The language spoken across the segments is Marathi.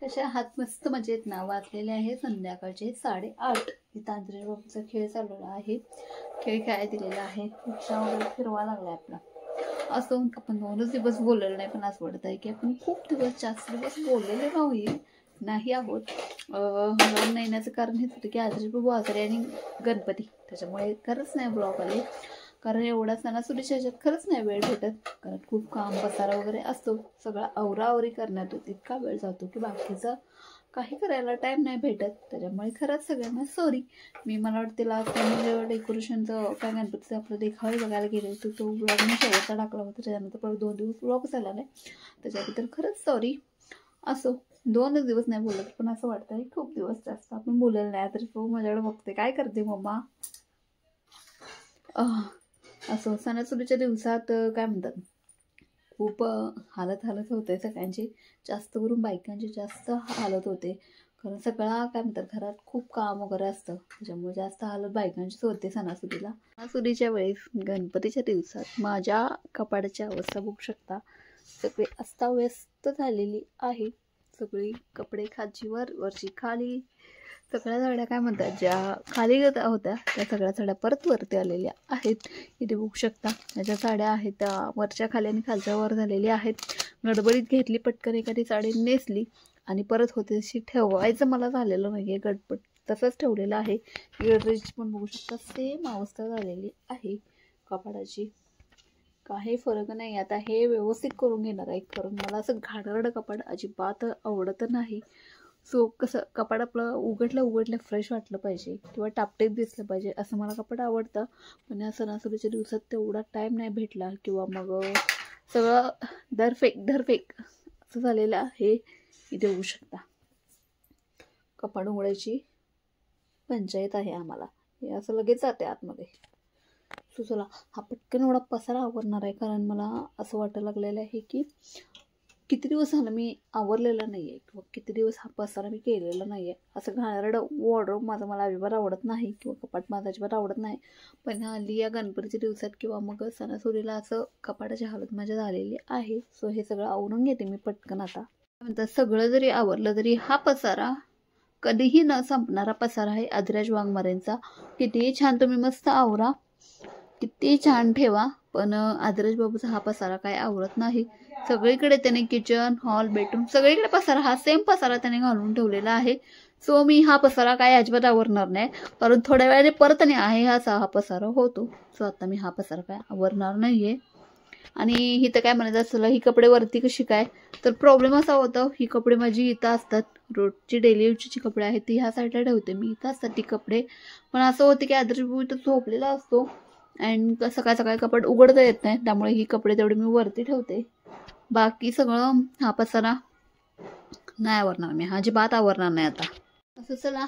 कशा आहात? मस्त मजेत ना? वाजलेले आहे संध्याकाळचे 8:30. इथं आंतरिक बाबूचा खेळ चाललेला आहे. खेळ खेळायला दिलेला आहे. रिक्षा वगैरे फिरवा लागलाय आपला. असं आपण 2च दिवस बोललेलो नाही, पण असं वाटत आहे की आपण खूप जास्त दिवस बोललेलो नाही आहोत. ब्लॉग नाही येण्याचं कारण हेच होतं की आंतरिक बाबू आजारी आणि गणपती, त्याच्यामुळे खरंच नाही ब्लॉग आले. कारण एवढा सणासुदीच्या ह्याच्यात खरंच नाही वेळ भेटत, कारण खूप काम पसारा वगैरे असतो. सगळा आवराआवरी करण्यात इतका वेळ जातो की बाकीचं काही करायला टाईम नाही भेटत. त्याच्यामुळे खरंच सगळ्यांना सॉरी. मला वाटते लास्ट टाइम डेकोरेशनचं काय गणपतीचं आपलं देखावे बघायला गेले होते, तो ब्लॉग मी शेवटचा टाकला होता. त्याच्यानंतर परत 2 दिवस ब्लॉग झाला नाही, त्याच्याबद्दल खरंच सॉरी. असो 2च दिवस नाही बोलत, पण असं वाटतं की खूप दिवस जास्त आपण बोललेलं नाही. तरी तो माझ्याकडे बघते, काय करते मम्मा. असं सणासुदीच्या दिवसात काय म्हणतात, खूप हालत होते सगळ्यांची, जास्त करून बायकांची जास्त हालत होते. कारण सगळा काय म्हणतात घरात खूप काम वगैरे असतं, त्याच्यामुळे जास्त हालत बायकांचीच होते सणासुदीला. सणासुदीच्या वेळेस गणपतीच्या दिवसात माझ्या कपाडाची अवस्था बघू शकता. सगळी अस्ताव्यस्त झालेली आहे. सगळी कपडे खालचीवर वरची खाली, सगळ्या साड्या काय म्हणतात ज्या खाली होत्या त्या सगळ्या साड्या परत वरती आलेल्या आहेत. इथे बघू शकता ज्या साड्या आहेत त्या वरच्या खाली आणि खालच्या वर झालेल्या आहेत. गडबडीत घेतली पटकन एखादी साडी नेसली आणि परत होते तशी ठेवायचं मला झालेलं नाही आहे. गडबड तसंच ठेवलेलं आहे. ड्रेसची पण बघू शकता सेम अवस्था झालेली आहे कपाडाची. काही फरक नाही. आता हे व्यवस्थित करून घेणार आहे, कारण मला असं घाणेरडं कपाड अजिबात आवडत नाही. सो कसं कपाड आपलं उघडलं फ्रेश वाटलं पाहिजे किंवा टापटीप दिसलं पाहिजे असं मला कपाड आवडतं. पण या सणासुदीच्या दिवसात तेवढा टाईम नाही भेटला, किंवा मग सगळं धरफेक असं झालेलं आहे. इथे होऊ शकता कपाड उघडायची पंचायत आहे आम्हाला. हे असं लगेच जाते आतमध्ये. सो चला हा पटकन एवढा पसारा आवरणार आहे, कारण मला असं वाटायला लागलेलं आहे की किती दिवस झालं मी आवरलेलं नाही आहे, किंवा किती दिवस हा पसारा मी केलेला नाही आहे. असं घाणेरडं वॉर्डरोब माझं मला अजिबात आवडत नाही, किंवा कपाट माझं अजिबात आवडत नाही. पण हल्ली या गणपतीच्या दिवसात किंवा मग सणासुदीला असं कपाटाची हालत माझी झालेली आहे. सो हे सगळं आवरून घेते मी पटकन. आता म्हणतात सगळं जरी आवरलं तरी हा पसारा कधीही न संपणारा पसारा आहे आदिराज वाघमारेंचा. कितीही छान तुम्ही मस्त आवरा, किती छान ठेवा, पण आदिराज बाबूचा हा पसारा काय आवरत नाही. सगळीकडे त्याने किचन, हॉल, बेडरूम सगळीकडे पसारा, हा सेम पसारा त्याने घालून ठेवलेला आहे. सो मी हा पसारा काय अजिबात आवरणार नाही, कारण थोड्या वेळाने परत आहे हा पसारा होतो. सो आता मी हा पसारा काय आवरणार नाहीये. आणि इथं काय म्हणायचं असलं, ही कपडे वरती कशी काय, तर प्रॉब्लेम असा होता, ही कपडे माझी इथं असतात, रोजची डेली यूजची कपडे आहेत ती ह्या साईडला ठेवते मी, इथं असतात ती कपडे. पण असं होतं की आदिराज बाबू इथं झोपलेला असतो अँड सकाळी कपाट उघडता येत नाही, त्यामुळे ही कपडे तेवढे मी वरती ठेवते. बाकी सगळं हा पसारा नाही आवरणार मी, अजिबात आवरणार नाही आता. असं चला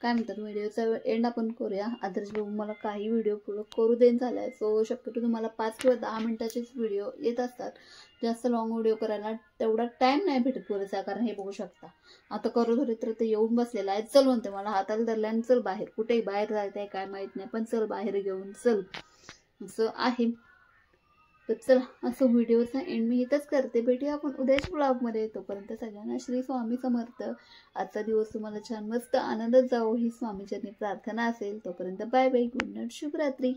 काय म्हणतात व्हिडिओचा एंड आपण करूया. आदिराज बाबू मला काही व्हिडिओ पुढं करू देण झालाय. सो शक्यतो तुम्हाला 5 किंवा 10 मिनिटाचेच व्हिडिओ येत असतात. जास्त लॉंग व्हिडिओ करायला तेवढा टाईम नाही भेटत पुरेसा. कारण हे बघू शकता आता करू तर ते येऊन बसलेला आहे. चल म्हणते मला हाताला धरल्याने, चल बाहेर, कुठेही बाहेर जायचं आहे काय माहीत नाही, पण चल बाहेर घेऊन चल, असं आहे. तर चला असं व्हिडिओचा एंड मी इथंच करते. भेटूया आपण उद्याच्या ब्लॉगमध्ये. तोपर्यंत सगळ्यांना श्री स्वामी समर्थ. आजचा दिवस तुम्हाला छान मस्त आनंदात जावो ही स्वामीचरणी प्रार्थना असेल. तोपर्यंत बाय बाय, गुड नाईट, शुभरात्री.